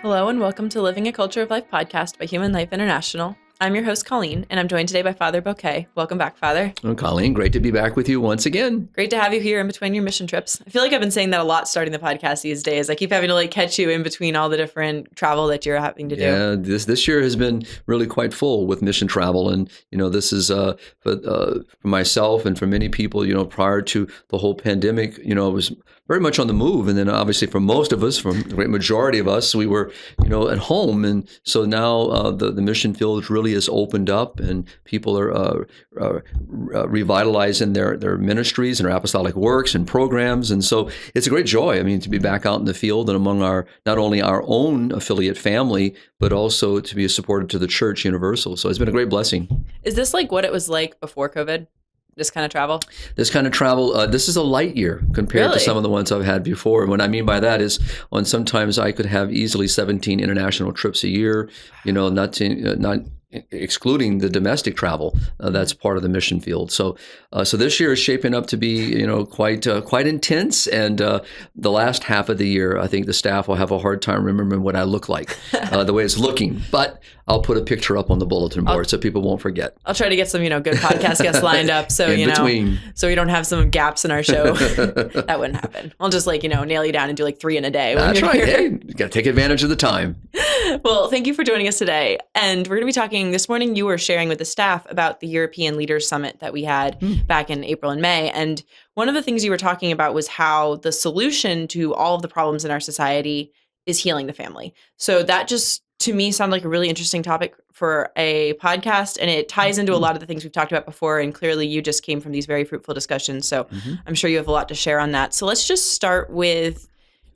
Hello and welcome to Living a Culture of Life podcast by Human Life International. I'm your host, Colleen, and I'm joined today by Father Boquet. Welcome back, Father. Oh, Colleen, great to be back with you once again. Great to have you here in between your mission trips. I feel like I've been saying that a lot starting the podcast these days. I keep having to catch you in between all the different travel that you're having to do. Yeah, this year has been really quite full with mission travel. And, this is for myself and for many people, prior to the whole pandemic, it was very much on the move. And then obviously for most of us, from the great majority of us, we were, at home. And so now the mission field really is opened up and people are revitalizing their ministries and their apostolic works and programs. And so it's a great joy, to be back out in the field and among not only our own affiliate family, but also to be supported to the Church Universal. So it's been a great blessing. Is this like what it was like before COVID? This kind of travel? This is a light year compared to some of the ones I've had before. What I mean by that is, sometimes I could have easily 17 international trips a year, not excluding the domestic travel that's part of the mission field. So this year is shaping up to be, quite intense. And the last half of the year, I think the staff will have a hard time remembering what I look like, the way it's looking. But I'll put a picture up on the bulletin board so people won't forget. I'll try to get some, good podcast guests lined up. So, so we don't have some gaps in our show. That wouldn't happen. I'll just nail you down and do 3 in a day. That's right. Hey, you got to take advantage of the time. Well, thank you for joining us today. And we're going to be talking this morning. You were sharing with the staff about the European Leaders Summit that we had back in April and May. And one of the things you were talking about was how the solution to all of the problems in our society is healing the family. So that just, to me, sounded like a really interesting topic for a podcast. And it ties into a lot of the things we've talked about before. And clearly you just came from these very fruitful discussions. So I'm sure you have a lot to share on that. So let's just start with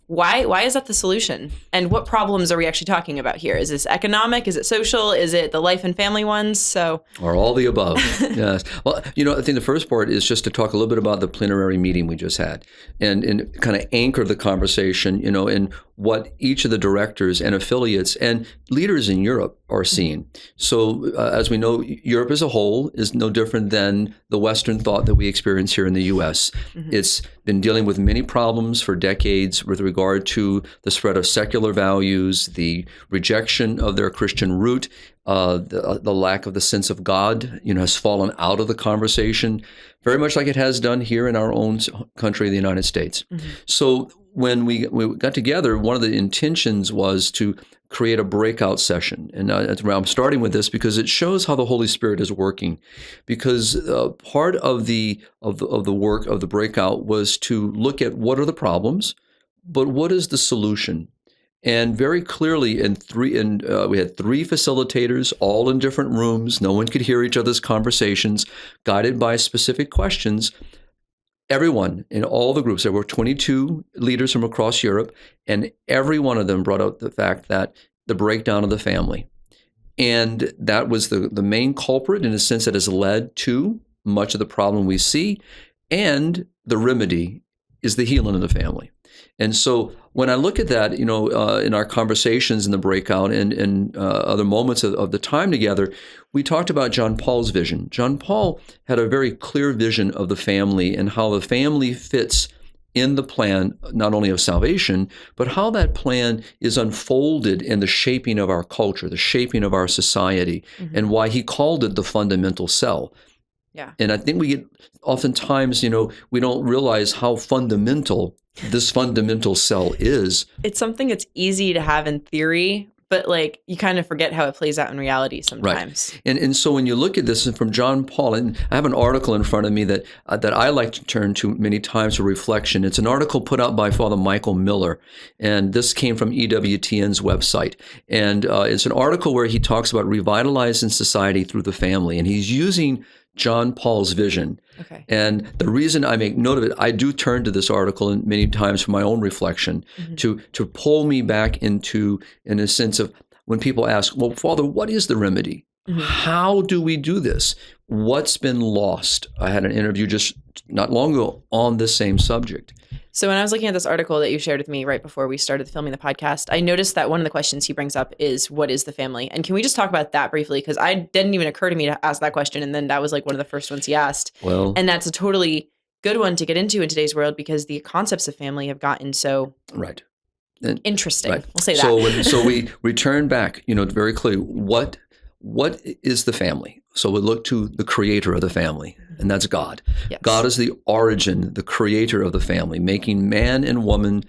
why is that the solution? And what problems are we actually talking about here? Is this economic? Is it social? Is it the life and family ones? Or all the above. Yes. Well, I think the first part is just to talk a little bit about the plenary meeting we just had and kind of anchor the conversation, in what each of the directors and affiliates and leaders in Europe are seeing. So as we know, Europe as a whole is no different than the Western thought that we experience here in the U.S. It's been dealing with many problems for decades with regard to the spread of secular values, the rejection of their Christian root, the lack of the sense of God, has fallen out of the conversation, very much like it has done here in our own country, the United States. So when we got together, one of the intentions was to create a breakout session. And I'm starting with this because it shows how the Holy Spirit is working. Because part of the work of the breakout was to look at what are the problems, but what is the solution? And very clearly, we had 3 facilitators, all in different rooms. No one could hear each other's conversations, guided by specific questions. Everyone in all the groups, there were 22 leaders from across Europe, and every one of them brought out the fact that the breakdown of the family. And that was the main culprit in a sense that has led to much of the problem we see. And the remedy is the healing of the family. And so when I look at that, in our conversations in the breakout and other moments of the time together, we talked about John Paul's vision. John Paul had a very clear vision of the family and how the family fits in the plan, not only of salvation, but how that plan is unfolded in the shaping of our culture, the shaping of our society, and why he called it the fundamental cell. Yeah. And I think oftentimes, we don't realize how fundamental this fundamental cell is. It's something that's easy to have in theory, but you kind of forget how it plays out in reality sometimes. Right. And so when you look at this from John Paul, and I have an article in front of me that I like to turn to many times for reflection. It's an article put out by Father Michael Miller, and this came from EWTN's website. And it's an article where he talks about revitalizing society through the family, and he's using John Paul's vision. Okay. And the reason I make note of it, I do turn to this article and many times for my own reflection to pull me back into, in a sense of when people ask, well, Father, what is the remedy? How do we do this? What's been lost? I had an interview just not long ago on this same subject. So when I was looking at this article that you shared with me right before we started filming the podcast, I noticed that one of the questions he brings up is, what is the family? And can we just talk about that briefly? Because I didn't even occur to me to ask that question. And then that was one of the first ones he asked. Well, and that's a totally good one to get into in today's world because the concepts of family have gotten so right. Interesting. Right. We'll say that. So we return back, very clearly, what is the family? So we look to the creator of the family, and that's God. Yes. God is the origin, the creator of the family, making man and woman,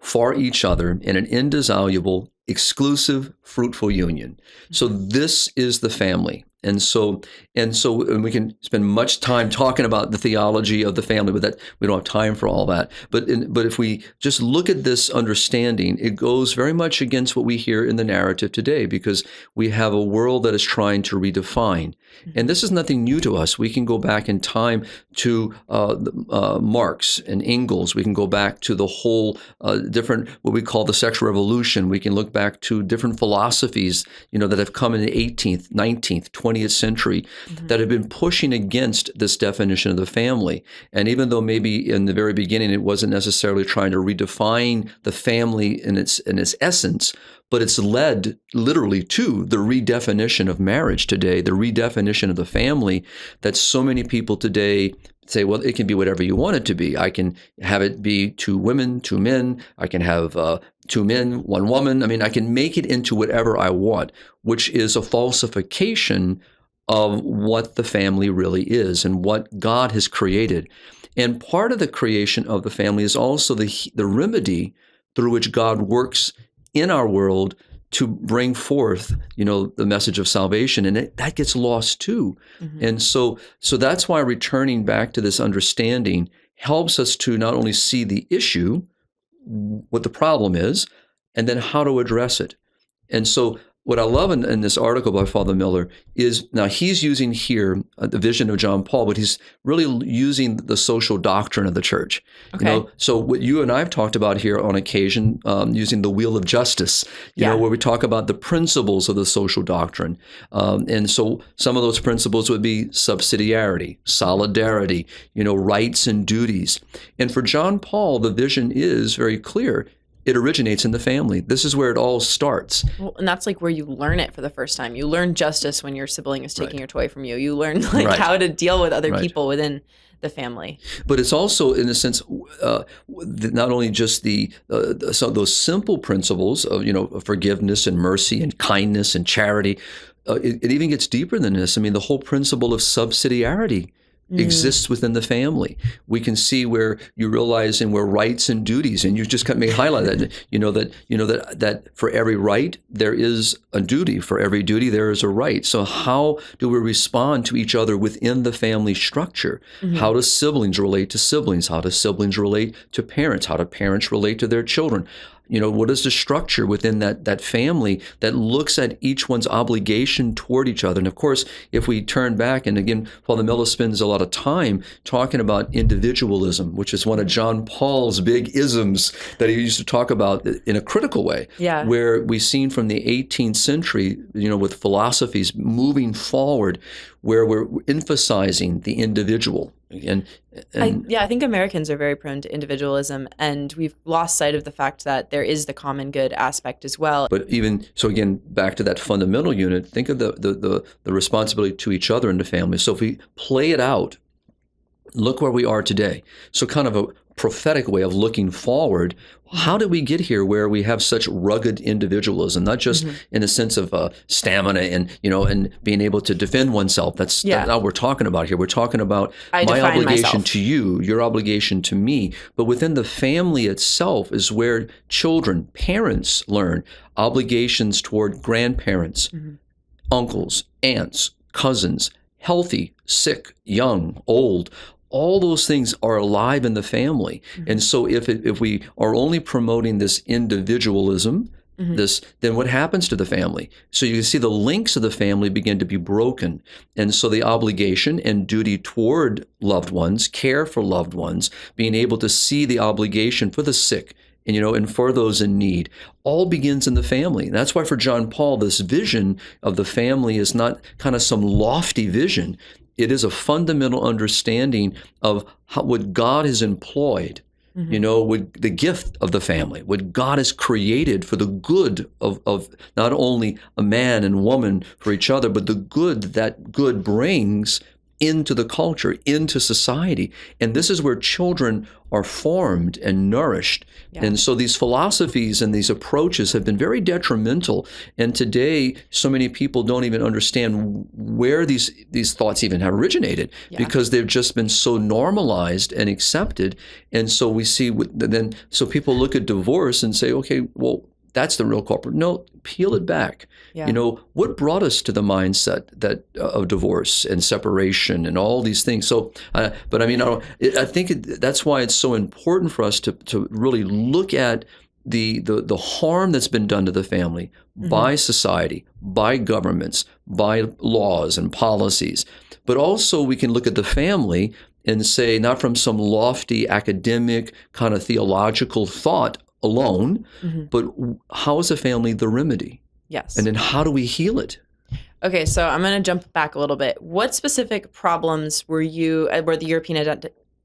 for each other in an indissoluble, exclusive, fruitful union. So this is the family. And we can spend much time talking about the theology of the family, but that we don't have time for all that. But if we just look at this understanding, it goes very much against what we hear in the narrative today, because we have a world that is trying to redefine. And this is nothing new to us. We can go back in time to Marx and Engels. We can go back to the whole different, what we call the sexual revolution. We can look back to different philosophies, that have come in the 18th, 19th, 20th century that have been pushing against this definition of the family. And even though maybe in the very beginning it wasn't necessarily trying to redefine the family in its essence, but it's led literally to the redefinition of marriage today, the redefinition of the family, that so many people today say, well, it can be whatever you want it to be. I can have it be 2 women, 2 men. I can have 2 men, 1 woman. I mean, I can make it into whatever I want, which is a falsification of what the family really is and what God has created. And part of the creation of the family is also the remedy through which God works in our world to bring forth, the message of salvation, and that gets lost too. And so that's why returning back to this understanding helps us to not only see the issue, what the problem is, and then how to address it. And so what I love in this article by Father Miller is, now he's using here the vision of John Paul, but he's really using the social doctrine of the church. Okay. So what you and I have talked about here on occasion, using the wheel of justice, where we talk about the principles of the social doctrine. And so some of those principles would be subsidiarity, solidarity, rights and duties. And for John Paul, the vision is very clear. It originates in the family. This is where it all starts. Well, and that's like where you learn it for the first time. You learn justice when your sibling is taking your toy from you. You learn how to deal with other people within the family. But it's also, in a sense, not only just those simple principles of forgiveness and mercy and kindness and charity. It even gets deeper than this. I mean, the whole principle of subsidiarity exists within the family. We can see where you realize and where rights and duties, and you just may highlight that, that for every right there is a duty, for every duty there is a right. So how do we respond to each other within the family structure? How do siblings relate to siblings? How do siblings relate to parents? How do parents relate to their children? What is the structure within that family that looks at each one's obligation toward each other? And of course, if we turn back, and again, Father Miller spends a lot of time talking about individualism, which is one of John Paul's big isms that he used to talk about in a critical way, where we've seen from the 18th century, with philosophies moving forward, where we're emphasizing the individual. I think Americans are very prone to individualism, and we've lost sight of the fact that there is the common good aspect as well. But even so, again, back to that fundamental unit, think of the responsibility to each other in the family. So if we play it out, look where we are today. So kind of a prophetic way of looking forward. How did we get here where we have such rugged individualism, not just in the sense of stamina and being able to defend oneself? That's not what we're talking about here. We're talking about my obligation to you, your obligation to me. But within the family itself is where children, parents learn obligations toward grandparents, uncles, aunts, cousins, healthy, sick, young, old. All those things are alive in the family. And so if we are only promoting this individualism, then what happens to the family? So you can see the links of the family begin to be broken. And so the obligation and duty toward loved ones, care for loved ones, being able to see the obligation for the sick, and for those in need, all begins in the family. And that's why for John Paul, this vision of the family is not kind of some lofty vision. It is a fundamental understanding of what God has employed, with the gift of the family, what God has created for the good of not only a man and woman for each other, but the good that good brings into the culture, into society. And this is where children are formed and nourished. Yeah. And so these philosophies and these approaches have been very detrimental. And today, so many people don't even understand where these thoughts even have originated, because they've just been so normalized and accepted. And so we see so people look at divorce and say, okay, well, that's the real culprit. No, peel it back. Yeah. You know, what brought us to the mindset of divorce and separation and all these things? So, but I mean, I think that's why it's so important for us to really look at the harm that's been done to the family by society, by governments, by laws and policies. But also we can look at the family and say, not from some lofty academic kind of theological thought alone, but how is a family the remedy? Yes. And then how do we heal it? Okay, so I'm going to jump back a little bit. What specific problems were the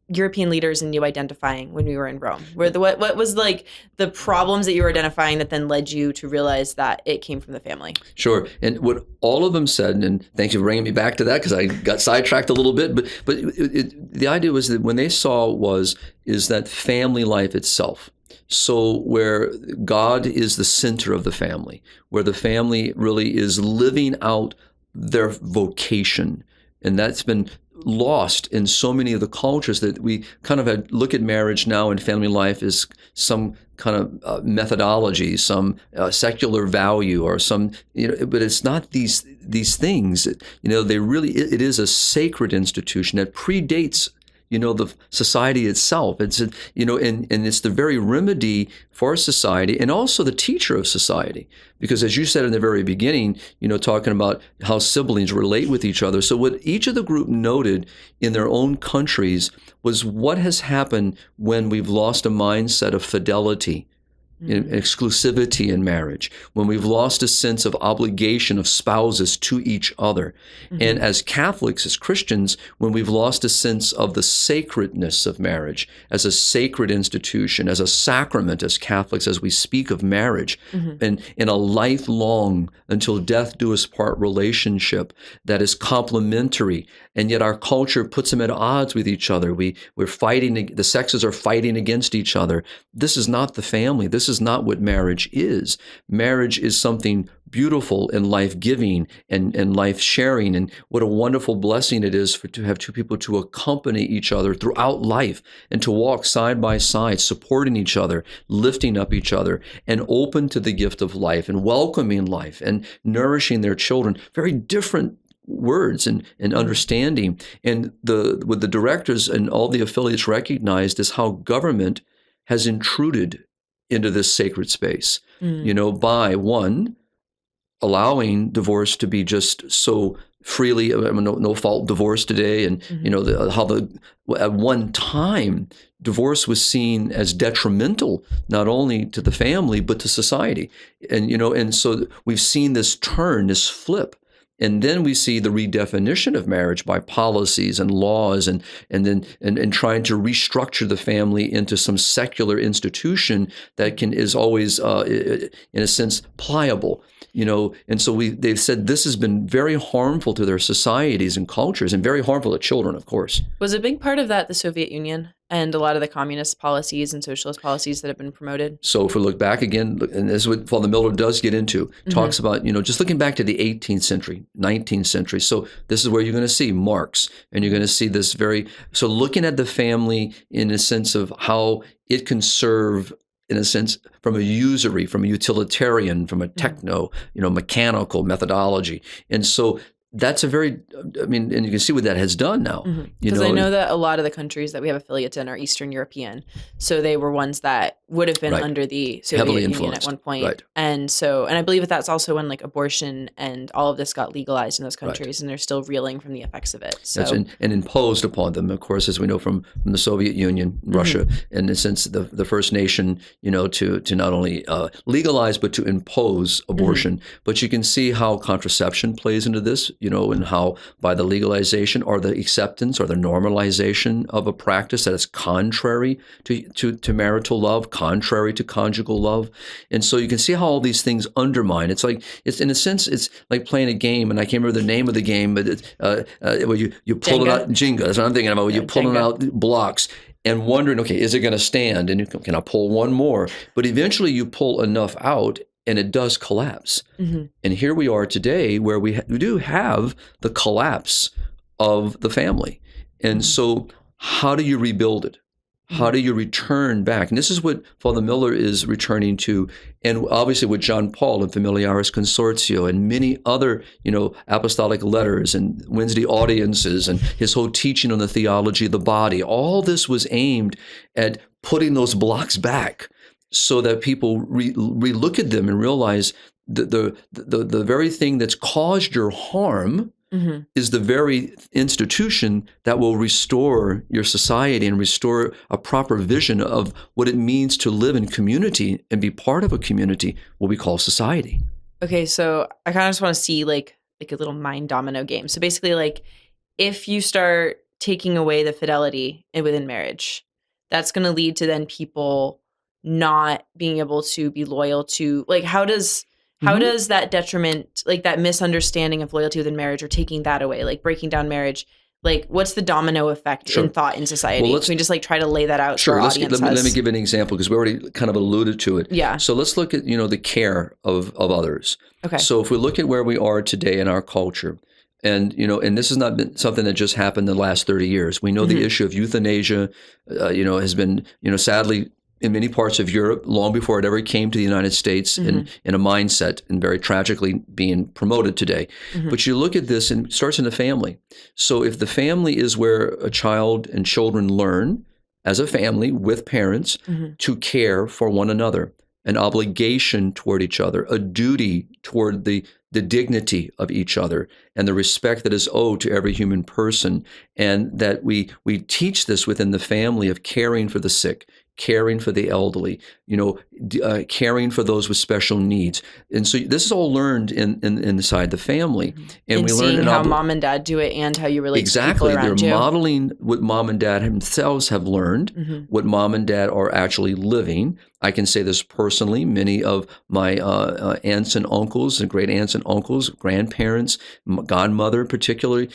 European leaders and you identifying when we were in Rome? What was like the problems that you were identifying that then led you to realize that it came from the family? Sure. And what all of them said, and thank you for bringing me back to that because I got sidetracked a little bit, but the idea was that when they saw is that family life itself. So where God is the center of the family, where the family really is living out their vocation. And that's been lost in so many of the cultures that we kind of look at marriage now and family life as some kind of methodology, some secular value or some, but it's not these things. It is a sacred institution that predates the society itself. It's, and it's the very remedy for society and also the teacher of society. Because as you said in the very beginning, talking about how siblings relate with each other. So what each of the group noted in their own countries was what has happened when we've lost a mindset of fidelity, exclusivity in marriage, when we've lost a sense of obligation of spouses to each other. And as Catholics, as Christians, when we've lost a sense of the sacredness of marriage as a sacred institution, as a sacrament, as Catholics, as we speak of marriage, and in a lifelong, until death do us part relationship that is complementary, and yet our culture puts them at odds with each other. We're fighting, the sexes are fighting against each other. This is not the family. This is not what marriage is. Marriage is something beautiful and life-giving and life-sharing, and what a wonderful blessing it is to have two people to accompany each other throughout life and to walk side by side, supporting each other, lifting up each other, and open to the gift of life and welcoming life and nourishing their children. Very different words and understanding. And what the directors and all the affiliates recognized is how government has intruded into this sacred space, by one, allowing divorce to be just so freely, no fault divorce today. And, at one time, divorce was seen as detrimental, not only to the family, but to society. And so we've seen this turn, this flip. And then we see the redefinition of marriage by policies and laws and trying to restructure the family into some secular institution that is always, in a sense, pliable. And so they've said this has been very harmful to their societies and cultures and very harmful to children, of course. Was a big part of that the Soviet Union and a lot of the communist policies and socialist policies that have been promoted? So if we look back again, and this is what Father Miller does get into, talks about, just looking back to the 18th century, 19th century. So this is where you're going to see Marx, and you're going to see this so looking at the family in a sense of how it can serve, in a sense, from a usury, from a utilitarian, from a techno, mechanical methodology. And so that's and you can see what that has done now. Because I know that a lot of the countries that we have affiliates in are Eastern European. So they were ones that would have been under the Soviet Union at one point. Right. And I believe that's also when abortion and all of this got legalized in those countries, and they're still reeling from the effects of it. So and imposed upon them, of course, as we know from the Soviet Union, Russia, in a sense, the first nation, to not only legalize, but to impose abortion. But you can see how contraception plays into this and how by the legalization or the acceptance or the normalization of a practice that is contrary to marital love, contrary to conjugal love. And so you can see how all these things undermine. It's in a sense, it's like playing a game, and I can't remember the name of the game, but where you pull it out, Jenga, that's what I'm thinking about, where you're pulling out blocks and wondering, okay, is it going to stand? And can I pull one more? But eventually you pull enough out and it does collapse. Mm-hmm. And here we are today where we do have the collapse of the family. And so how do you rebuild it? How do you return back? And this is what Father Miller is returning to, and obviously with John Paul and Familiaris Consortio and many other, apostolic letters and Wednesday audiences and his whole teaching on the theology of the body. All this was aimed at putting those blocks back so that people re-look at them and realize that the very thing that's caused your harm is the very institution that will restore your society and restore a proper vision of what it means to live in community and be part of a community, what we call society. Okay, so I kind of just want to see like a little mind domino game. So basically, like, if you start taking away the fidelity within marriage, that's going to lead to then people not being able to be loyal to, like, how does that detriment, like that misunderstanding of loyalty within marriage or taking that away, like breaking down marriage, like what's the domino effect in thought in society? Well, can we just like try to lay that out? Sure. For our audience let me give an example because we already kind of alluded to it. Yeah. So let's look at, the care of others. Okay. So if we look at where we are today in our culture, and, and this has not been something that just happened in the last 30 years. We know the issue of euthanasia, has been, sadly, in many parts of Europe, long before it ever came to the United States, in a mindset and very tragically being promoted today. But you look at this and it starts in the family. So if the family is where a child and children learn as a family with parents to care for one another, an obligation toward each other, a duty toward the dignity of each other and the respect that is owed to every human person, and that we teach this within the family of caring for the sick, caring for the elderly, caring for those with special needs. And so this is all learned inside the family. And we learn how mom and dad do it and how you relate to people around you. They're modeling what mom and dad themselves have learned, what mom and dad are actually living. I can say this personally. Many of my aunts and uncles and great aunts and uncles, grandparents, godmother particularly,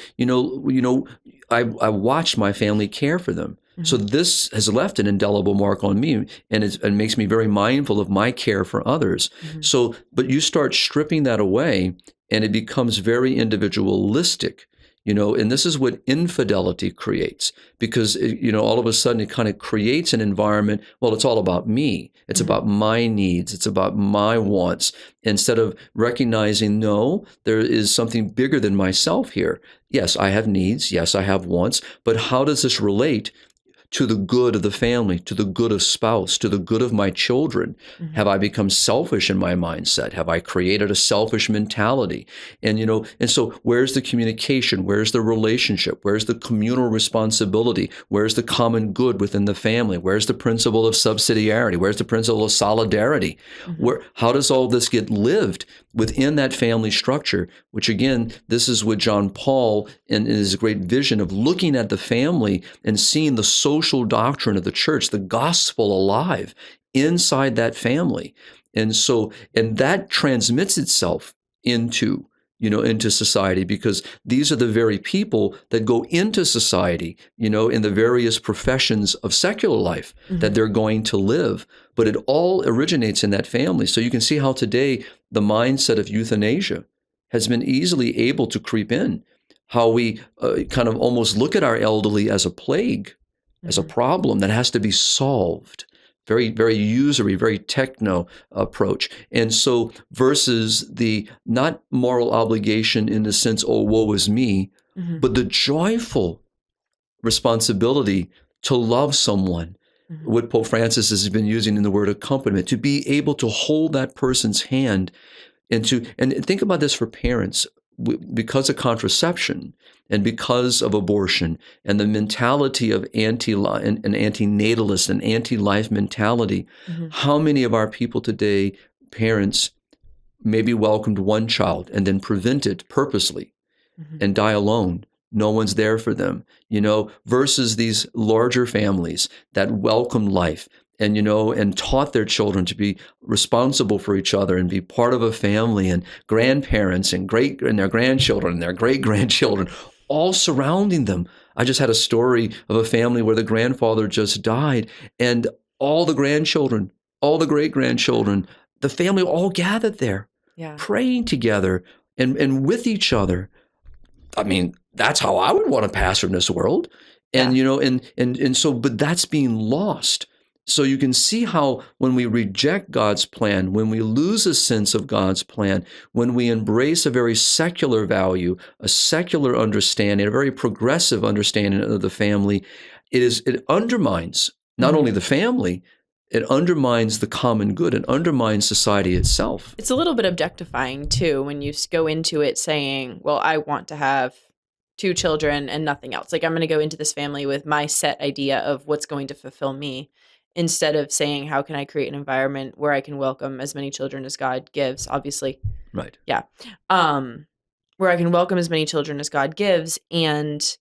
I watched my family care for them. So this has left an indelible mark on me, and it makes me very mindful of my care for others. So, but you start stripping that away, and it becomes very individualistic, and this is what infidelity creates, because, all of a sudden it kind of creates an environment, well, it's all about me. It's about my needs. It's about my wants, instead of recognizing, no, there is something bigger than myself here. Yes, I have needs. Yes, I have wants, but how does this relate to the good of the family, to the good of spouse, to the good of my children? Have I become selfish in my mindset? Have I created a selfish mentality? And, and so where's the communication? Where's the relationship? Where's the communal responsibility? Where's the common good within the family? Where's the principle of subsidiarity? Where's the principle of solidarity? How does all this get lived within that family structure? Which again, this is what John Paul in his great vision of looking at the family and seeing the social doctrine of the church, the gospel alive inside that family. And so, and that transmits itself into society, because these are the very people that go into society, in the various professions of secular life that they're going to live. But it all originates in that family. So you can see how today the mindset of euthanasia has been easily able to creep in, how we kind of almost look at our elderly as a plague, as a problem that has to be solved. Very, very usury, very techno approach. And so versus the not moral obligation in the sense, oh, woe is me, but the joyful responsibility to love someone, what Pope Francis has been using in the word accompaniment, to be able to hold that person's hand and think about this for parents. Because of contraception and because of abortion and the mentality of anti-natalist and anti-life mentality, how many of our people today, parents, maybe welcomed one child and then prevented purposely and die alone. No one's there for them, versus these larger families that welcome life and taught their children to be responsible for each other and be part of a family, and grandparents and their grandchildren and their great-grandchildren all surrounding them. I just had a story of a family where the grandfather just died, and all the grandchildren, all the great-grandchildren, the family all gathered there, praying together and with each other. I mean, that's how I would want to pastor in this world. And, but that's being lost. So you can see how when we reject God's plan, when we lose a sense of God's plan, when we embrace a very secular value, a secular understanding, a very progressive understanding of the family, it undermines not only the family, it undermines the common good. It undermines society itself. It's a little bit objectifying, too, when you go into it saying, well, I want to have 2 children and nothing else. Like, I'm going to go into this family with my set idea of what's going to fulfill me, instead of saying, how can I create an environment where I can welcome as many children as God gives, obviously. Right. Yeah. Where I can welcome as many children as God gives and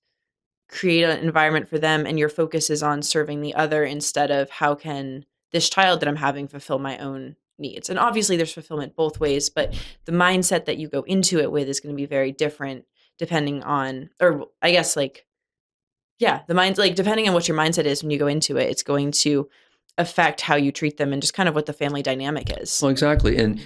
create an environment for them, and your focus is on serving the other instead of how can this child that I'm having fulfill my own needs. And obviously there's fulfillment both ways, but the mindset that you go into it with is going to be very different depending on, or I guess the mind's depending on what your mindset is when you go into it, it's going to affect how you treat them and just kind of what the family dynamic is. Well, exactly. And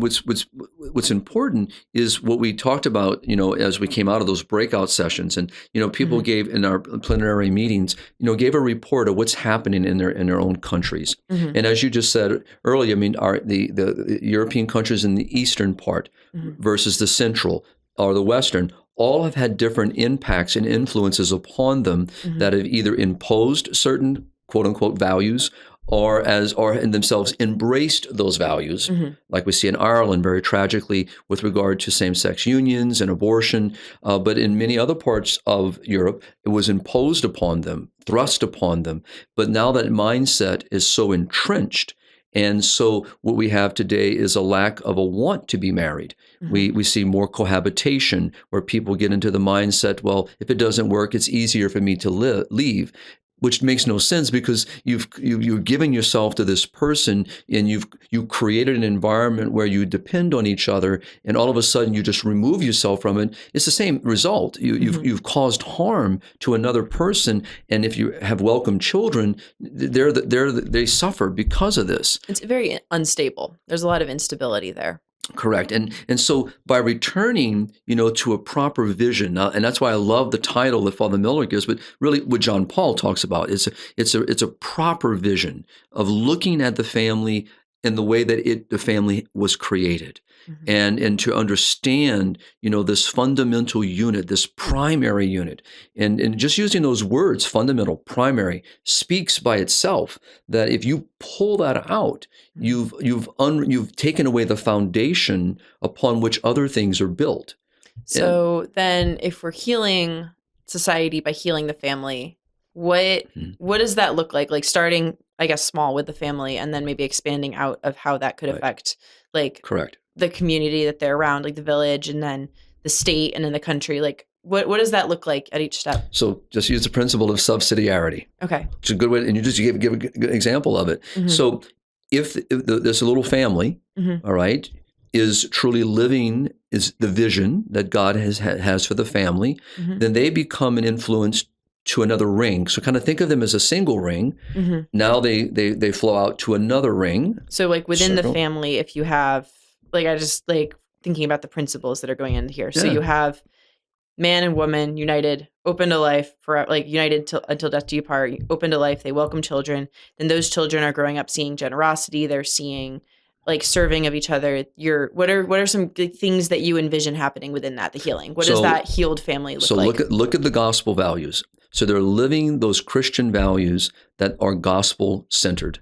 what's important is what we talked about, as we came out of those breakout sessions, and, people gave in our plenary meetings, gave a report of what's happening in their own countries. And as you just said earlier, I mean, the European countries in the eastern part versus the central or the western, all have had different impacts and influences upon them that have either imposed certain quote unquote values or in themselves embraced those values, like we see in Ireland very tragically with regard to same-sex unions and abortion. But in many other parts of Europe, it was imposed upon them, thrust upon them. But now that mindset is so entrenched, and so what we have today is a lack of a want to be married. We see more cohabitation, where people get into the mindset, well, if it doesn't work, it's easier for me to leave, which makes no sense, because you're giving yourself to this person, and you created an environment where you depend on each other, and all of a sudden you just remove yourself from it. It's the same result. You've caused harm to another person, and if you have welcomed children, they suffer because of this. It's very unstable. There's a lot of instability there. Correct. And so by returning, to a proper vision, and that's why I love the title that Father Miller gives, but really what John Paul talks about is it's a proper vision of looking at the family in the way that the family was created. And to understand, this fundamental unit, this primary unit, and just using those words, fundamental, primary, speaks by itself that if you pull that out, you've taken away the foundation upon which other things are built. So then, if we're healing society by healing the family, what does that look like? Like starting, I guess, small with the family, and then maybe expanding out of how that could affect, correct, the community that they're around, like the village, and then the state, and then the country. Like, what does that look like at each step? So just use the principle of subsidiarity. Okay, it's a good way, and you just give a good example of it. So if this little family, all right, is truly living is the vision that God has for the family, then they become an influence to another ring. So kind of think of them as a single ring. Now they flow out to another ring. So like within the family, if you have, I just thinking about the principles that are going in here. So you have man and woman united, open to life, united until death do you part, open to life, they welcome children. Then those children are growing up seeing generosity. They're seeing serving of each other. What are some things that you envision happening within that, the healing? What does that healed family look like? So look at the gospel values. So they're living those Christian values that are gospel centered,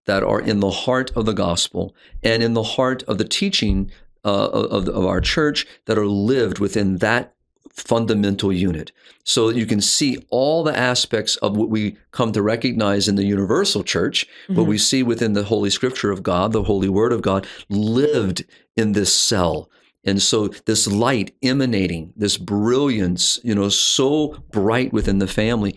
that are in the heart of the gospel and in the heart of the teaching of our church, that are lived within that fundamental unit. So you can see all the aspects of what we come to recognize in the universal church, what we see within the Holy Scripture of God, the Holy Word of God, lived in this cell. And so this light emanating, this brilliance, so bright within the family,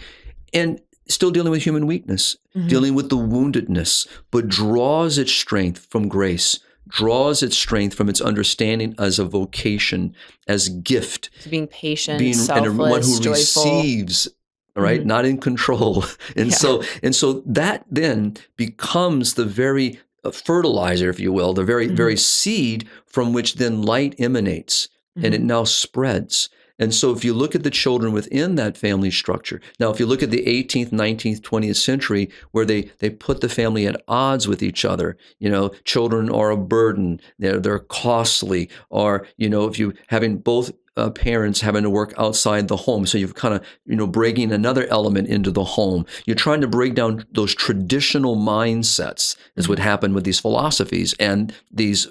and still dealing with human weakness, dealing with the woundedness, but draws its strength from grace, draws its strength from its understanding as a vocation, as gift. So being patient, being selfless, and one who joyful. receives, right? Not in control. And so that then becomes the very fertilizer, if you will, the very, very seed from which then light emanates, and it now spreads. And so if you look at the children within that family structure, now if you look at the 18th, 19th, 20th century, where they put the family at odds with each other, children are a burden, they're costly, or, if you having both parents having to work outside the home. So you've kind of, bringing another element into the home. You're trying to break down those traditional mindsets is what happened with these philosophies and these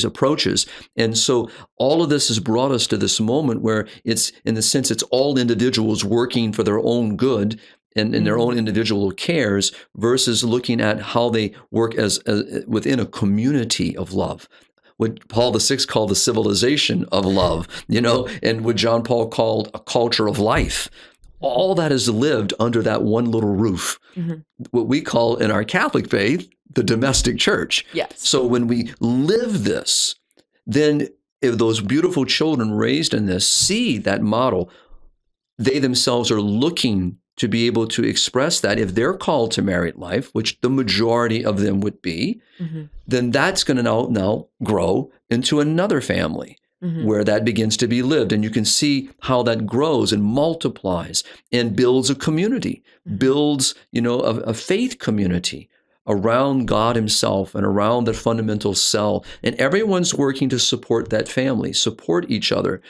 approaches. And so all of this has brought us to this moment where it's, in the sense, it's all individuals working for their own good and their own individual cares versus looking at how they work as within a community of love. What Paul VI called the civilization of love, and what John Paul called a culture of life. All that is lived under that one little roof, what we call in our Catholic faith, the domestic church. Yes. So when we live this, then if those beautiful children raised in this see that model, they themselves are looking to be able to express that. If they're called to married life, which the majority of them would be, then that's going to now grow into another family where that begins to be lived. And you can see how that grows and multiplies and builds a community, builds, a faith community around God himself and around the fundamental cell. And everyone's working to support that family, support each other,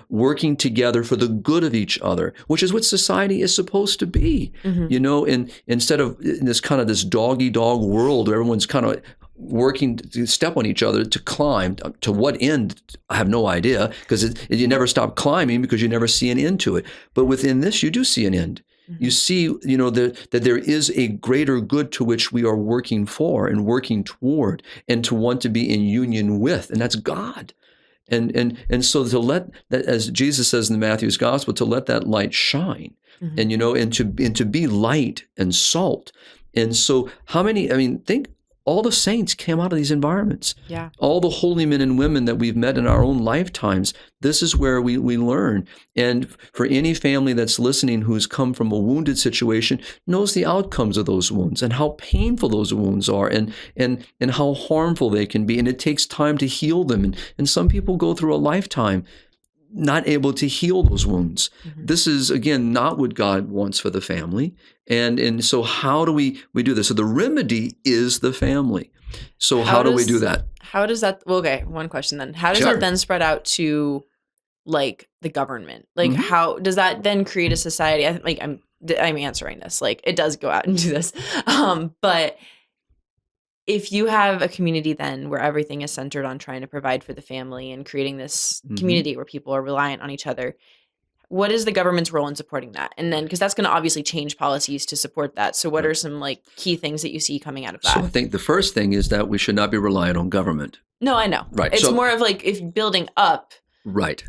working together for the good of each other, which is what society is supposed to be, and instead of in this kind of this dog-eat-dog world where everyone's kind of working to step on each other to climb. To what end, I have no idea, because you never stop climbing because you never see an end to it. But within this, you do see an end. You see, that there is a greater good to which we are working for and working toward and to want to be in union with, and that's God. And so to let that, as Jesus says in the Matthew's Gospel, to let that light shine, and to be light and salt. And so think all the saints came out of these environments. Yeah. All the holy men and women that we've met in our own lifetimes, this is where we learn. And for any family that's listening who's come from a wounded situation, knows the outcomes of those wounds and how painful those wounds are and how harmful they can be. And it takes time to heal them. And some people go through a lifetime not able to heal those wounds. This is, again, not what God wants for the family. And so how do we do this? So the remedy is the family. So how do we do that? How does that, well, okay, one question then. How does that then spread out to like the government? Like how does that then create a society? I'm answering this, like it does go out and do this. But if you have a community then where everything is centered on trying to provide for the family and creating this community where people are reliant on each other, what is the government's role in supporting that? And then, because that's going to obviously change policies to support that. So what are some like key things that you see coming out of that? So I think the first thing is that we should not be reliant on government. No, I know. Right. It's more of like if building up. Right.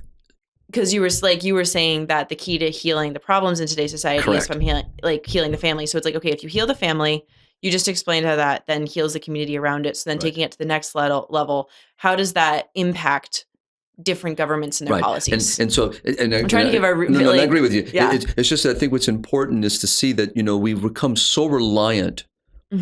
Because you were saying that the key to healing the problems in today's society is from healing the family. So it's like, okay, if you heal the family, you just explained how that then heals the community around it. So then taking it to the next level, how does that impact different governments and their policies? And so I'm trying to give our... No, I agree with you. Yeah. It's just that I think what's important is to see that, we've become so reliant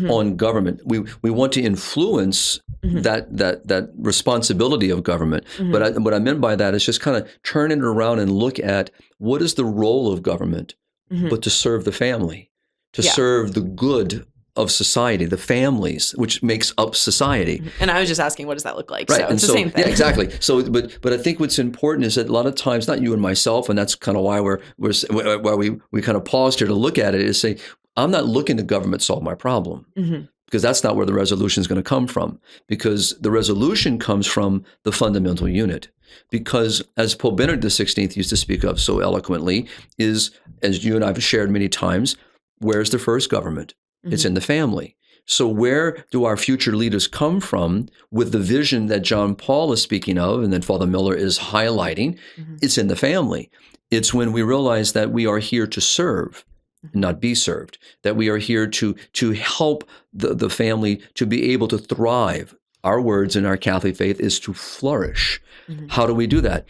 on government. We want to influence that responsibility of government. But what I meant by that is just kind of turn it around and look at what is the role of government, but to serve the family, to serve the good of society, the families, which makes up society. And I was just asking, what does that look like? Right. So it's the same thing. Yeah, exactly. So, but I think what's important is that a lot of times, not you and myself, and that's kind of why we kind of paused here to look at it, is say, I'm not looking to government solve my problem, because that's not where the resolution is going to come from. Because the resolution comes from the fundamental unit. Because as Pope Benedict XVI used to speak of so eloquently, is, as you and I have shared many times, where's the first government? It's in the family. So where do our future leaders come from with the vision that John Paul is speaking of and that Father Miller is highlighting? It's in the family. It's when we realize that we are here to serve, not be served, that we are here to help the family to be able to thrive. Our words in our Catholic faith is to flourish. How do we do that?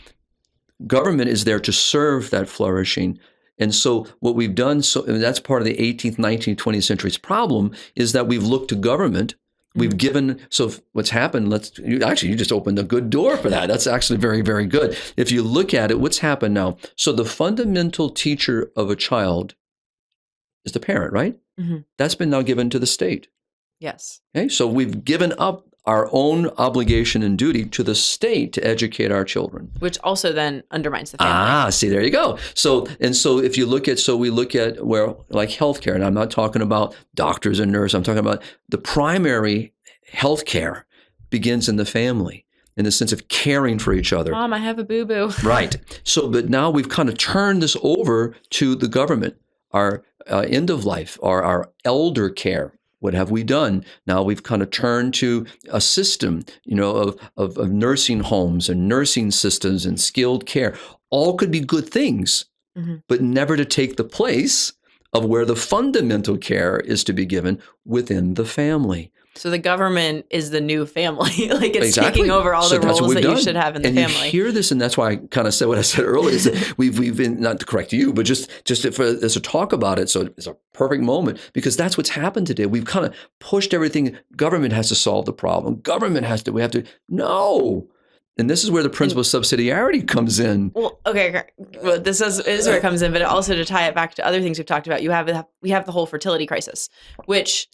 Government is there to serve that flourishing. And so what we've done, and that's part of the 18th, 19th, 20th century's problem, is that we've looked to government. We've given, so what's happened, you just opened a good door for that. That's actually very, very good. If you look at it, what's happened now? So the fundamental teacher of a child is the parent, right? That's been now given to the state. Yes. Okay, so we've given up our own obligation and duty to the state to educate our children. Which also then undermines the family. See, there you go. So if you look at, we look at where, like healthcare, and I'm not talking about doctors and nurses, I'm talking about the primary healthcare begins in the family, in the sense of caring for each other. Mom, I have a boo-boo. Right. So, but now we've kind of turned this over to the government, our end of life, or our elder care. What have we done? Now we've kind of turned to a system, of nursing homes and nursing systems and skilled care. All could be good things, but never to take the place of where the fundamental care is to be given within the family. So the government is the new family. Like it's taking over all the roles that you should have in the family. And you hear this, and that's why I kind of said what I said earlier, is that we've been, not to correct you, but just as a talk about it. So it's a perfect moment, because that's what's happened today. We've kind of pushed everything. Government has to solve the problem. No. And this is where the principle of subsidiarity comes in. Well, okay. Well, this is where it comes in, but also to tie it back to other things we've talked about, we have the whole fertility crisis, which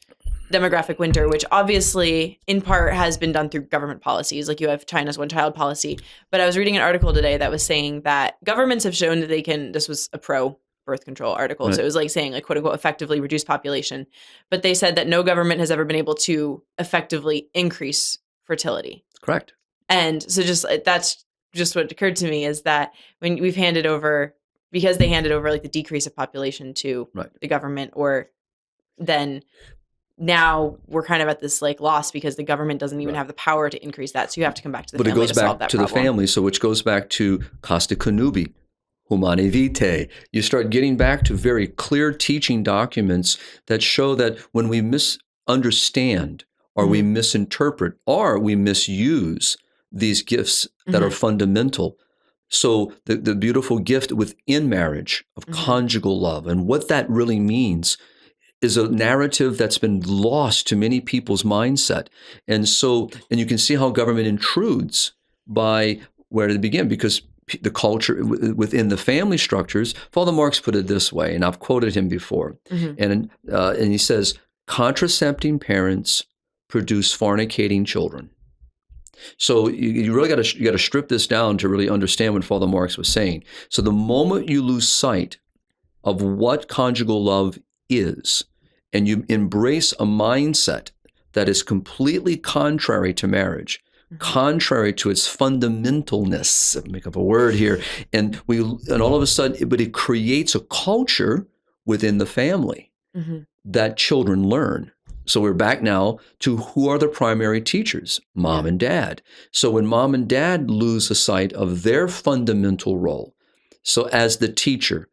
demographic winter, which obviously in part has been done through government policies. Like you have China's one-child policy. But I was reading an article today that was saying that governments have shown that they can, this was a pro-birth control article, right. So it was like saying, like, quote unquote, effectively reduce population. But they said that no government has ever been able to effectively increase fertility. Correct. And so that's just what occurred to me, is that when we've handed over, because they handed over like the decrease of population to the government, or then now we're kind of at this like loss because the government doesn't even have the power to increase that. So you have to come back to the family to solve that problem. But it goes back to the family. So which goes back to Costa Connubii, Humanae Vitae. You start getting back to very clear teaching documents that show that when we misunderstand or we misinterpret or we misuse these gifts that are fundamental. So the beautiful gift within marriage of conjugal love, and what that really means, is a narrative that's been lost to many people's mindset. And you can see how government intrudes by where to begin, because the culture within the family structures, Father Marx put it this way, and I've quoted him before, and he says, contracepting parents produce fornicating children. So you really got to strip this down to really understand what Father Marx was saying. So the moment you lose sight of what conjugal love is, and you embrace a mindset that is completely contrary to marriage, contrary to its fundamentalness, make up a word here, and all of a sudden, but it creates a culture within the family that children learn. So we're back now to who are the primary teachers, mom and dad. So when mom and dad lose the sight of their fundamental role, so as the teacher,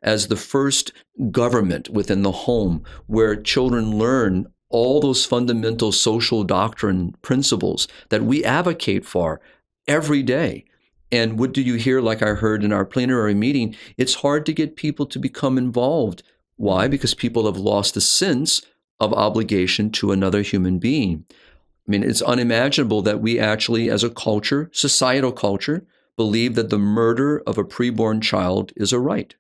as the first government within the home, where children learn all those fundamental social doctrine principles that we advocate for every day. And what do you hear, like I heard in our plenary meeting, it's hard to get people to become involved. Why? Because people have lost the sense of obligation to another human being. I mean, it's unimaginable that we actually, as a culture, societal culture, believe that the murder of a preborn child is a right.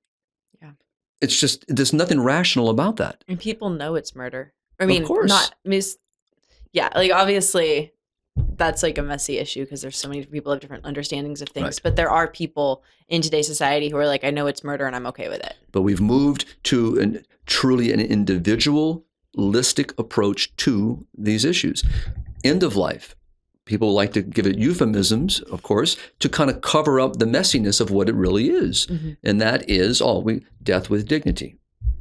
Yeah. It's just, there's nothing rational about that. And people know it's murder. I mean, of course. Like obviously that's like a messy issue because there's so many people have different understandings of things, but there are people in today's society who are like, I know it's murder and I'm okay with it. But we've moved to truly an individualistic approach to these issues. End of life. People like to give it euphemisms, of course, to kind of cover up the messiness of what it really is. And that is death with dignity.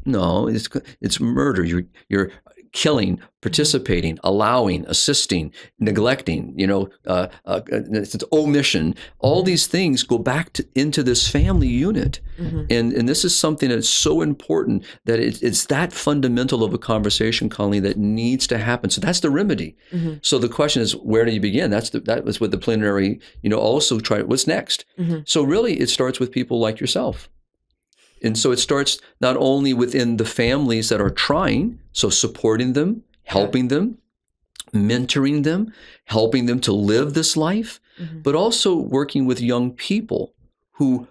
No, it's murder. You're killing, participating, allowing, assisting, neglecting, it's omission. All these things go back into this family unit. And this is something that's so important that it's that fundamental of a conversation, Colleen, that needs to happen. So that's the remedy. So the question is, where do you begin? That was what the plenary, also tried. What's next? So really, it starts with people like yourself. And so it starts not only within the families that are trying, so supporting them, helping them, mentoring them, helping them to live this life, but also working with young people who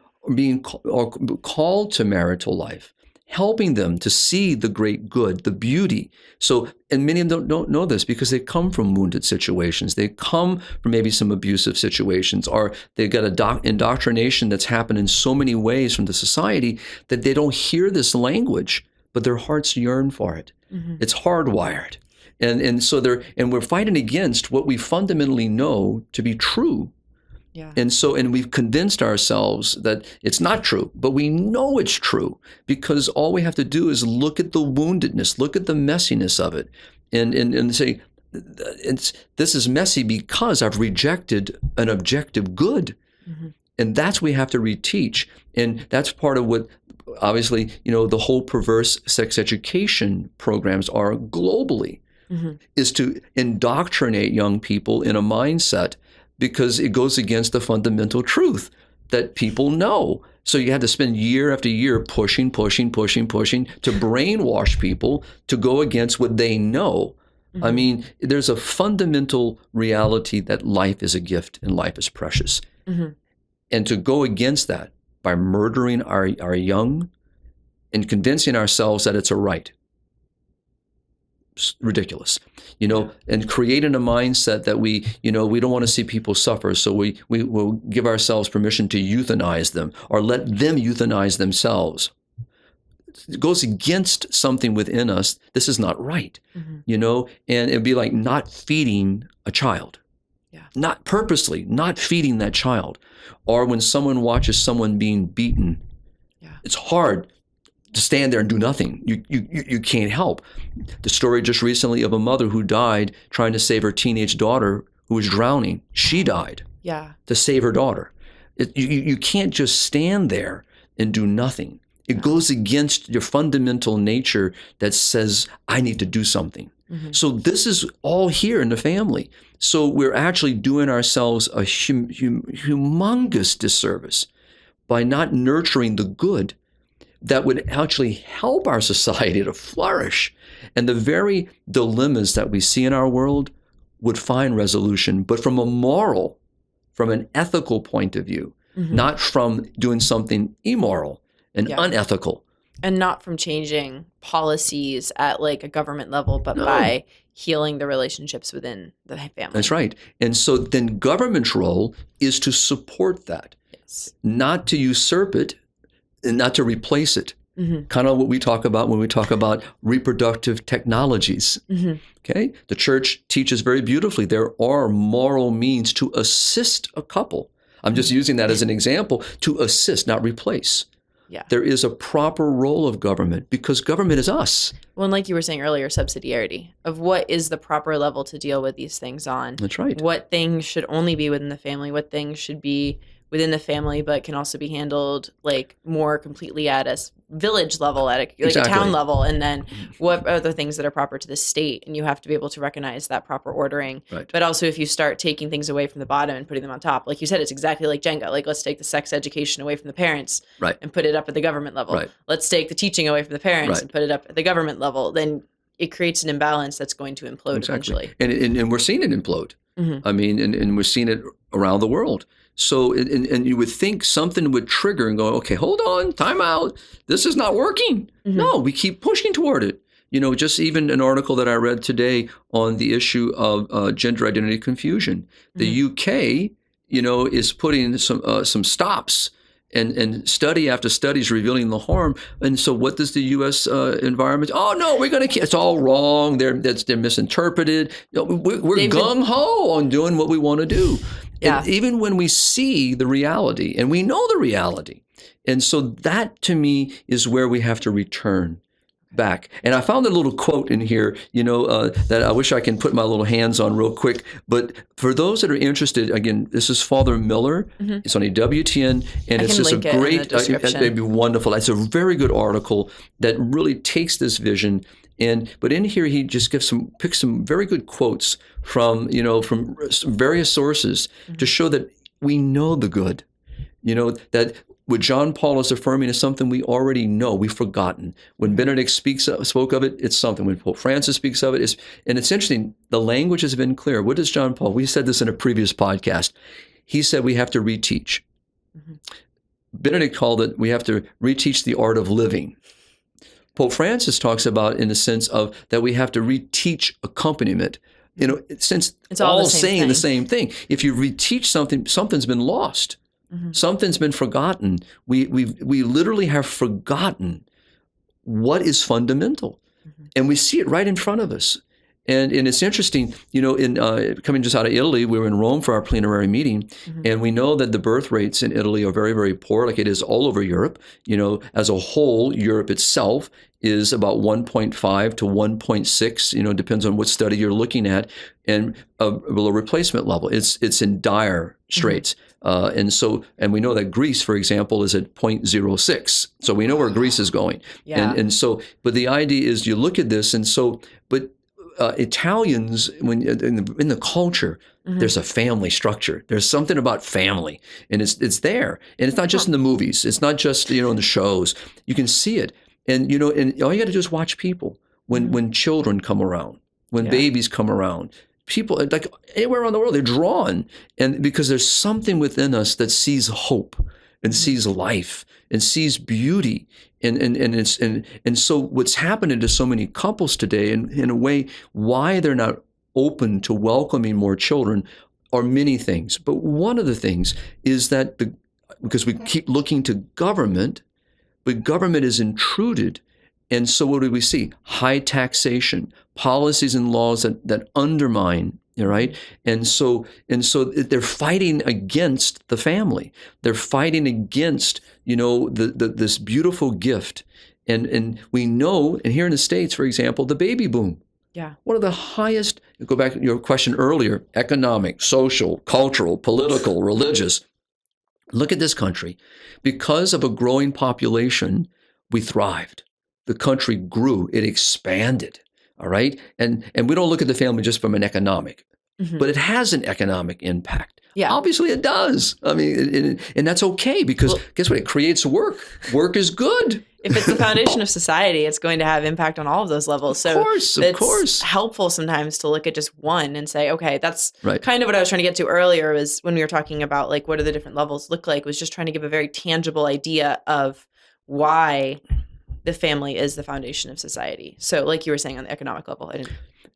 are called to marital life, helping them to see the great good, the beauty. So, and many of them don't know this because they come from wounded situations. They come from maybe some abusive situations, or they've got indoctrination that's happened in so many ways from the society that they don't hear this language, but their hearts yearn for it. It's hardwired. And so we're fighting against what we fundamentally know to be true. Yeah. And we've convinced ourselves that it's not true, but we know it's true because all we have to do is look at the woundedness, look at the messiness of it, and say, this is messy because I've rejected an objective good. And that's what we have to reteach. And that's part of what, obviously, the whole perverse sex education programs are globally, is to indoctrinate young people in a mindset because it goes against the fundamental truth that people know. So you have to spend year after year pushing to brainwash people to go against what they know. I mean, there's a fundamental reality that life is a gift and life is precious. And to go against that by murdering our young and convincing ourselves that it's a right. It's ridiculous, and creating a mindset that we don't want to see people suffer. So we will give ourselves permission to euthanize them or let them euthanize themselves. It goes against something within us. This is not right, and it'd be like not feeding a child. Not purposely, not feeding that child. Or when someone watches someone being beaten, it's hard to stand there and do nothing. You can't help. The story just recently of a mother who died trying to save her teenage daughter who was drowning. She died to save her daughter. You can't just stand there and do nothing. It goes against your fundamental nature that says, I need to do something. So this is all here in the family. So we're actually doing ourselves a humongous disservice by not nurturing the good that would actually help our society to flourish. And the very dilemmas that we see in our world would find resolution, but from a moral, from an ethical point of view, not from doing something immoral and unethical. And not from changing policies at like a government level, but by healing the relationships within the family. That's right. And so then government's role is to support that, not to usurp it and not to replace it. Kind of what we talk about when we talk about reproductive technologies. Okay? The church teaches very beautifully there are moral means to assist a couple. I'm just using that as an example, to assist, not replace. There is a proper role of government because government is us. Well, and like you were saying earlier, subsidiarity of what is the proper level to deal with these things on. That's right. What things should only be within the family, what things should be within the family, but can also be handled like more completely at a village level, at a town level. And then what are the things that are proper to the state? And you have to be able to recognize that proper ordering. But also if you start taking things away from the bottom and putting them on top, like you said, it's exactly like Jenga. Like let's take the sex education away from the parents and put it up at the government level. Let's take the teaching away from the parents and put it up at the government level. Then it creates an imbalance that's going to implode eventually. And we're seeing it implode. I mean, and we're seeing it around the world. So, and you would think something would trigger and go, okay, hold on, time out. This is not working. No, we keep pushing toward it. Just even an article that I read today on the issue of gender identity confusion. The UK, is putting some stops and study after study is revealing the harm. And so what does the U.S. Environment? Oh, no, we're going to – it's all wrong. They're misinterpreted. We're gung-ho on doing what we want to do. And even when we see the reality, and we know the reality. And so that, to me, is where we have to return. back. And I found a little quote in here, that I wish I can put my little hands on real quick. But for those that are interested, again, this is Father Miller. It's on a WTN, and it's just a great, it'd be wonderful. It's a very good article that really takes this vision. But in here, he just picks some very good quotes from various sources to show that we know the good, that what John Paul is affirming is something we already know, we've forgotten. When Benedict spoke of it, it's something. When Pope Francis speaks of it, and it's interesting, the language has been clear. What does John Paul, we said this in a previous podcast, he said we have to reteach. Benedict called it, we have to reteach the art of living. Pope Francis talks about in the sense of that we have to reteach accompaniment. Since it's all saying the same thing. If you reteach something, something's been lost. Something's been forgotten. We literally have forgotten what is fundamental, and we see it right in front of us. And it's interesting, in coming just out of Italy, we were in Rome for our plenary meeting, and we know that the birth rates in Italy are very, very poor, like it is all over Europe. As a whole, Europe itself is about 1.5 to 1.6, depends on what study you're looking at, and below replacement level. It's in dire straits. And we know that Greece, for example, is at 0.06. So we know where Greece is going. Yeah. But the idea is you look at this, but Italians, when in the culture, there's a family structure. There's something about family, and it's there. And it's not just in the movies. It's not just in the shows. You can see it, and and all you got to do is watch people when children come around, when babies come around. People, like anywhere around the world, they're drawn, and because there's something within us that sees hope and sees life and sees beauty, and so what's happening to so many couples today, and in a way, why they're not open to welcoming more children, are many things. But one of the things is that because we keep looking to government, but government is intruded. And so what do we see? High taxation, policies and laws that undermine, right? And so they're fighting against the family. They're fighting against, this beautiful gift. And we know, and here in the States, for example, the baby boom. Yeah. One of the highest, go back to your question earlier, economic, social, cultural, political, religious. Look at this country. Because of a growing population, we thrived. The country grew, it expanded, all right? And we don't look at the family just from an economic, but it has an economic impact. Yeah. Obviously it does. I mean, and that's okay because guess what? It creates work. Work is good. If it's the foundation of society, it's going to have impact on all of those levels. So of course. it's helpful sometimes to look at just one and say, okay, that's right. Kind of what I was trying to get to earlier was when we were talking about like what do the different levels look like, was just trying to give a very tangible idea of why the family is the foundation of society. So like you were saying on the economic level,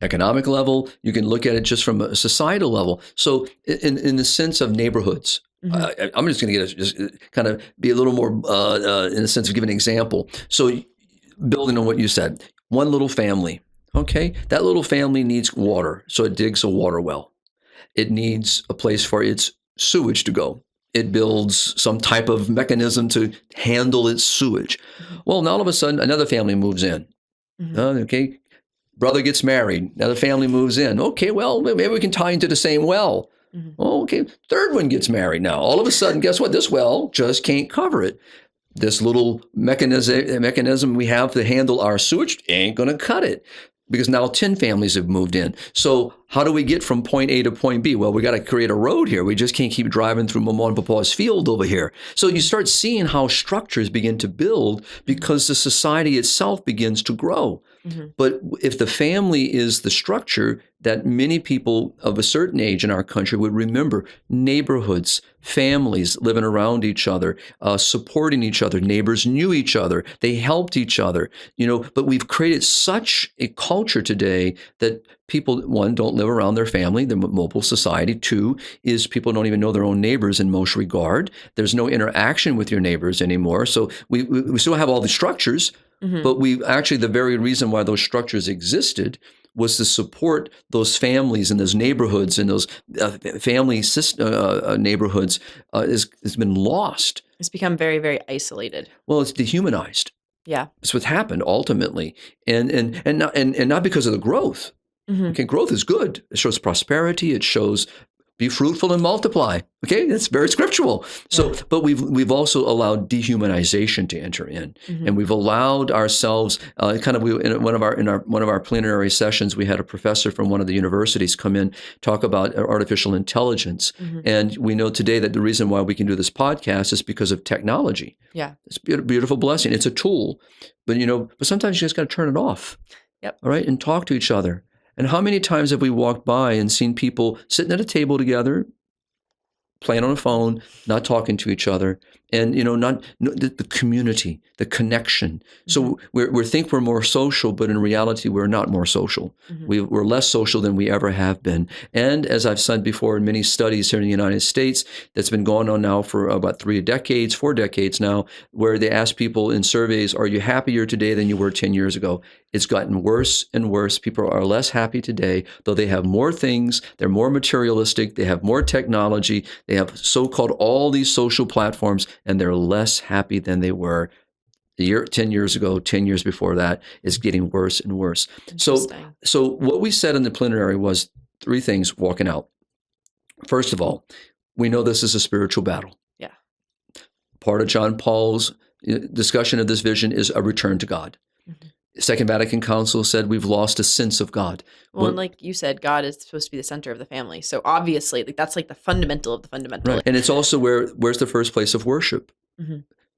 Economic level, you can look at it just from a societal level. So in the sense of neighborhoods, I'm just going to just kind of be a little more in the sense of giving an example. So building on what you said, one little family, okay? That little family needs water, so it digs a water well. It needs a place for its sewage to go. It builds some type of mechanism to handle its sewage. Well, now all of a sudden, another family moves in. Okay, brother gets married. Another family moves in. Okay, well, maybe we can tie into the same well. Okay, third one gets married now. All of a sudden, guess what? This well just can't cover it. This little mechanism we have to handle our sewage ain't going to cut it. Because now 10 families have moved in. So how do we get from point A to point B? Well, we got to create a road here. We just can't keep driving through Mama and Papa's field over here. So you start seeing how structures begin to build because the society itself begins to grow. But if the family is the structure that many people of a certain age in our country would remember, neighborhoods, families living around each other, supporting each other, neighbors knew each other, they helped each other, but we've created such a culture today that people, one, don't live around their family, the mobile society. Two, is people don't even know their own neighbors in most regard. There's no interaction with your neighbors anymore. So we still have all the structures, but we actually, the very reason why those structures existed was to support those families and those neighborhoods and those family neighborhoods has been lost. It's become very, very isolated. Well, it's dehumanized. Yeah. That's what happened ultimately. And not because of the growth. Okay, growth is good. It shows prosperity. It shows be fruitful and multiply. Okay, that's very scriptural. So, but we've also allowed dehumanization to enter in, and we've allowed ourselves in one of our plenary sessions, we had a professor from one of the universities come in talk about artificial intelligence, and we know today that the reason why we can do this podcast is because of technology. Yeah, it's a beautiful blessing. It's a tool, but sometimes you just got to turn it off. Yep. All right, and talk to each other. And how many times have we walked by and seen people sitting at a table together, playing on a phone, not talking to each other, and the community, the connection. So we think we're more social, but in reality, we're not more social. We're less social than we ever have been. And as I've said before, in many studies here in the United States, that's been going on now for about 4 decades now, where they ask people in surveys, are you happier today than you were 10 years ago? It's gotten worse and worse. People are less happy today, though they have more things, they're more materialistic, they have more technology, they have so-called all these social platforms, and they're less happy than they were 10 years ago, 10 years before that. Is getting worse and worse. So what we said in the plenary was 3 things walking out. First of all, we know this is a spiritual battle. Yeah. Part of John Paul's discussion of this vision is a return to God. Second Vatican Council said we've lost a sense of God. Well, and like you said, God is supposed to be the center of the family. So obviously, that's like the fundamental of the fundamental. Right. And it's also where's the first place of worship?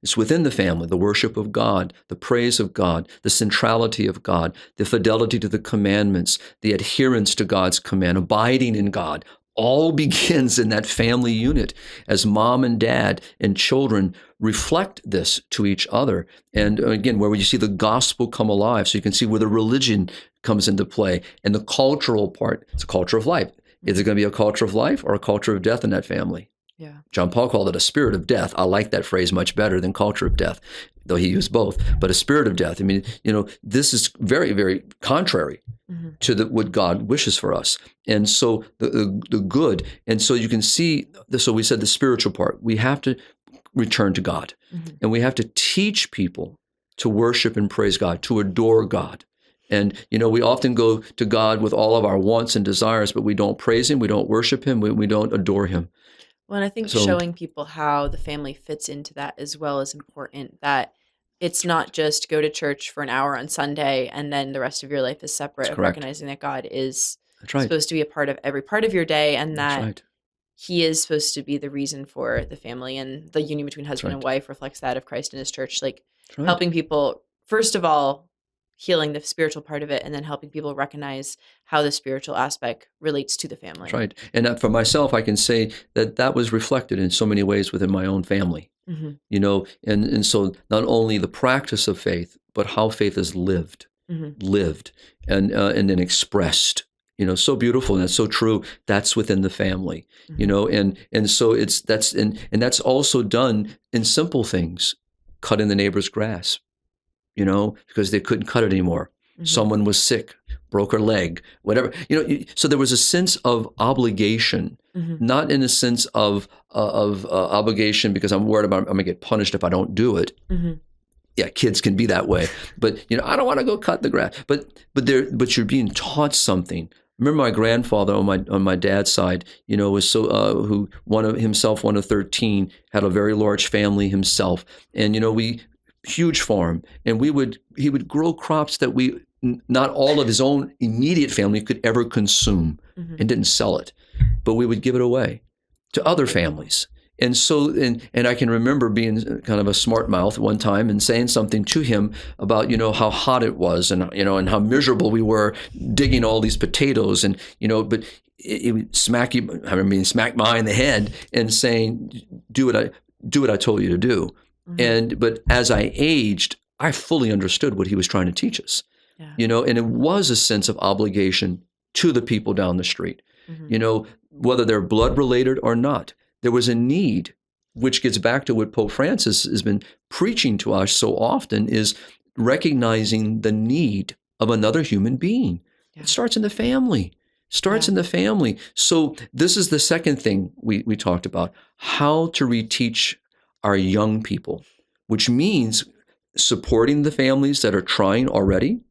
It's within the family, the worship of God, the praise of God, the centrality of God, the fidelity to the commandments, the adherence to God's command, abiding in God. All begins in that family unit as mom and dad and children reflect this to each other. And again, where you see the gospel come alive, so you can see where the religion comes into play. And the cultural part, it's a culture of life. Is it going to be a culture of life or a culture of death in that family? Yeah. John Paul called it a spirit of death. I like that phrase much better than culture of death, though he used both. But a spirit of death. I mean, this is very, very contrary to what God wishes for us. And so the good. And so you can see, so we said the spiritual part, we have to return to God. And we have to teach people to worship and praise God, to adore God. And, we often go to God with all of our wants and desires, but we don't praise him, we don't worship him, we don't adore him. Well, and I think showing people how the family fits into that as well is important, that it's not just go to church for an hour on Sunday and then the rest of your life is separate, of recognizing that God is supposed to be a part of every part of your day, and that he is supposed to be the reason for the family, and the union between husband and wife reflects that of Christ and his church, like helping people, first of all, healing the spiritual part of it, and then helping people recognize how the spiritual aspect relates to the family. That's right. And for myself, I can say that was reflected in so many ways within my own family. And so not only the practice of faith, but how faith is lived, and then expressed. So beautiful, and that's so true. That's within the family. And so that's also done in simple things, cutting the neighbor's grass. Because they couldn't cut it anymore. Someone was sick, broke her leg, whatever. So there was a sense of obligation, not in a sense of obligation because I'm worried about I'm going to get punished if I don't do it. Yeah, kids can be that way. But I don't want to go cut the grass. But you're being taught something. Remember my grandfather on my dad's side, was who one of 13, had a very large family himself, and huge farm, and he would grow crops that not all of his own immediate family could ever consume, and didn't sell it, but we would give it away to other families. And so, and I can remember being kind of a smart mouth one time and saying something to him about, how hot it was and, and how miserable we were digging all these potatoes, and, but it would smack my in the head and saying, do what I told you to do. But as I aged, I fully understood what he was trying to teach us, and it was a sense of obligation to the people down the street, whether they're blood related or not. There was a need, which gets back to what Pope Francis has been preaching to us so often, is recognizing the need of another human being. It starts in the family. In the family. So this is the second thing we talked about, how to reteach our young people, which means supporting the families that are trying already,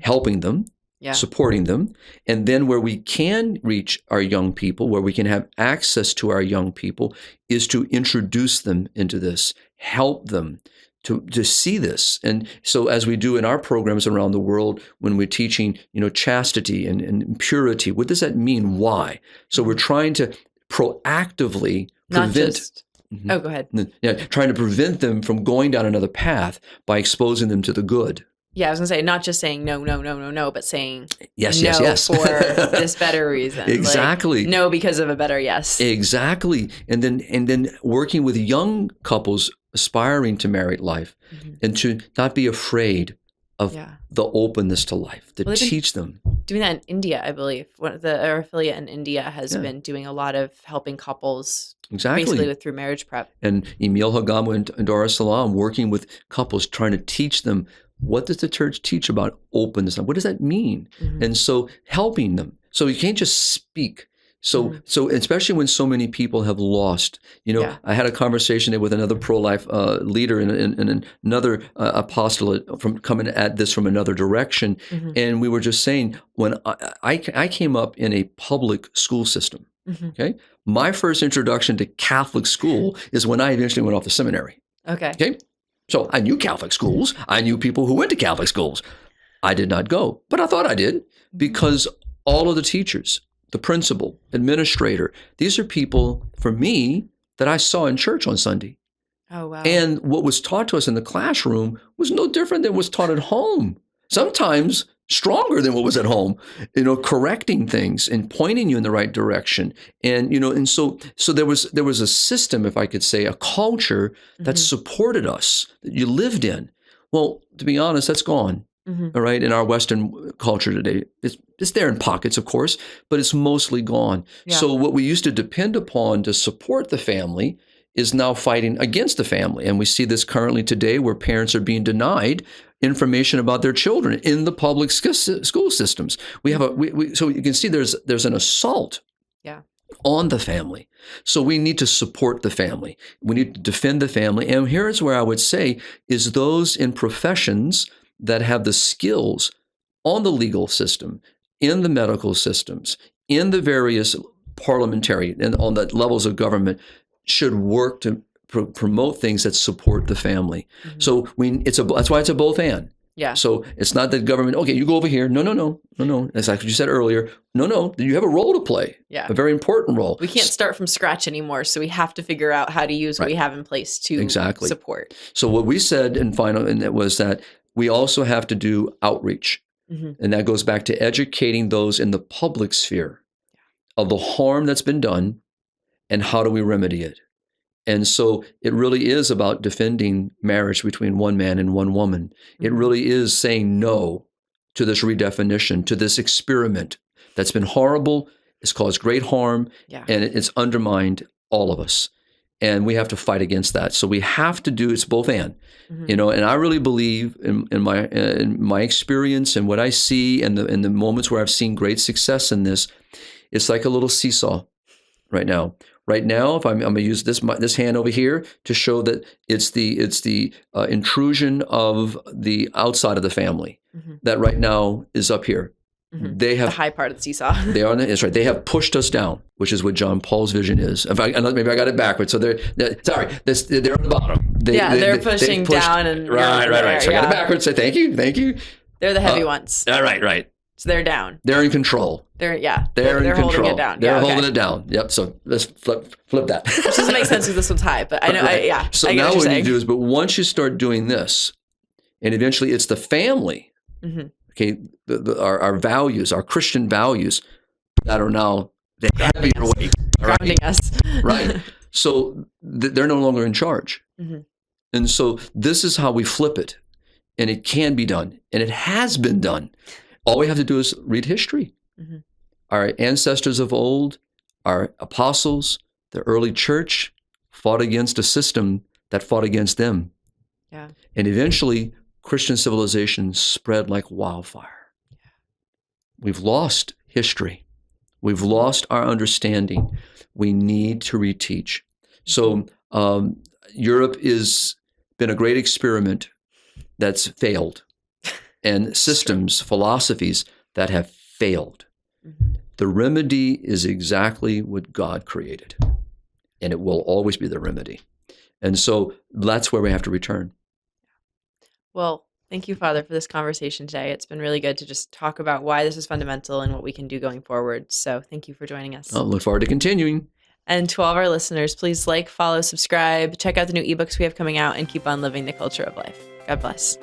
helping them, supporting them, and then where we can reach our young people, where we can have access to our young people, is to introduce them into this, help them to see this. And so as we do in our programs around the world, when we're teaching, chastity and purity, what does that mean? Why? So we're trying to proactively prevent. Oh, go ahead. Yeah, trying to prevent them from going down another path by exposing them to the good. Yeah, I was going to say, not just saying no, but saying yes, no yes. for this better reason. Exactly. Like, no because of a better yes. Exactly. And then working with young couples aspiring to married life and to not be afraid of the openness to life, to teach them. Doing that in India, I believe. Our affiliate in India has been doing a lot of helping couples basically through marriage prep. And Emil Hagam in Dar es Salaam working with couples, trying to teach them, what does the church teach about openness? What does that mean? And so helping them. So you can't just speak. So especially when so many people have lost, I had a conversation with another pro-life leader and another apostolate from coming at this from another direction. And we were just saying, when I came up in a public school system, okay, my first introduction to Catholic school is when I eventually went off to seminary. Okay. So I knew Catholic schools. I knew people who went to Catholic schools. I did not go, but I thought I did, because all of the teachers, the principal, administrator, these are people, for me, that I saw in church on Sunday. Oh, wow. And what was taught to us in the classroom was no different than was taught at home. Sometimes stronger than what was at home, correcting things and pointing you in the right direction. And, and so there was a system, if I could say, a culture that supported us, that you lived in. Well, to be honest, that's gone. All right, in our Western culture today, it's there in pockets, of course, but it's mostly gone. Yeah. So what we used to depend upon to support the family is now fighting against the family, and we see this currently today, where parents are being denied information about their children in the public school systems. We have so you can see there's an assault on the family. So we need to support the family. We need to defend the family. And here's where I would say is those in professions that have the skills on the legal system, in the medical systems, in the various parliamentary and on the levels of government should work to promote things that support the family. So that's why it's a both and. Yeah. So it's not that government, okay, you go over here. No. As like you said earlier, no, you have a role to play. Yeah. A very important role. We can't start from scratch anymore. So we have to figure out how to use what we have in place to support. So what we said and that was that we also have to do outreach. And that goes back to educating those in the public sphere of the harm that's been done and how do we remedy it. And so it really is about defending marriage between one man and one woman. It really is saying no to this redefinition, to this experiment that's been horrible, it's caused great harm, and it's undermined all of us. And we have to fight against that. So we have to do, it's both and. And I really believe in my experience and what I see and the moments where I've seen great success in this, it's like a little seesaw right now. Right now, if I'm going to use this hand over here to show that it's the intrusion of the outside of the family that right now is up here. They have the high part of the seesaw. They are. That's right. They have pushed us down, which is what John Paul's vision is. Maybe I got it backwards. So they're on the bottom. They're pushing down and right. So I got it backwards. Say thank you. They're the heavy ones. Right. So they're down. They're in control. They're in control. Holding it down. They're holding it down. Yep. So let's flip that. Which doesn't make sense because this one's high, but I know. Right. So now what you do is, but once you start doing this, and eventually it's the family. Okay, our values, our Christian values, that are now the heavier weight, grounding us. Right. So they're no longer in charge, and so this is how we flip it, and it can be done, and it has been done. All we have to do is read history. Our ancestors of old, our apostles, the early church fought against a system that fought against them, and eventually Christian civilization spread like wildfire. We've lost history. We've lost our understanding. We need to reteach. So Europe has been a great experiment that's failed and systems, philosophies that have failed. Mm-hmm. The remedy is exactly what God created, and it will always be the remedy. And so that's where we have to return. Well, thank you, Father, for this conversation today. It's been really good to just talk about why this is fundamental and what we can do going forward. So thank you for joining us. I look forward to continuing. And to all of our listeners, please like, follow, subscribe, check out the new ebooks we have coming out, and keep on living the culture of life. God bless.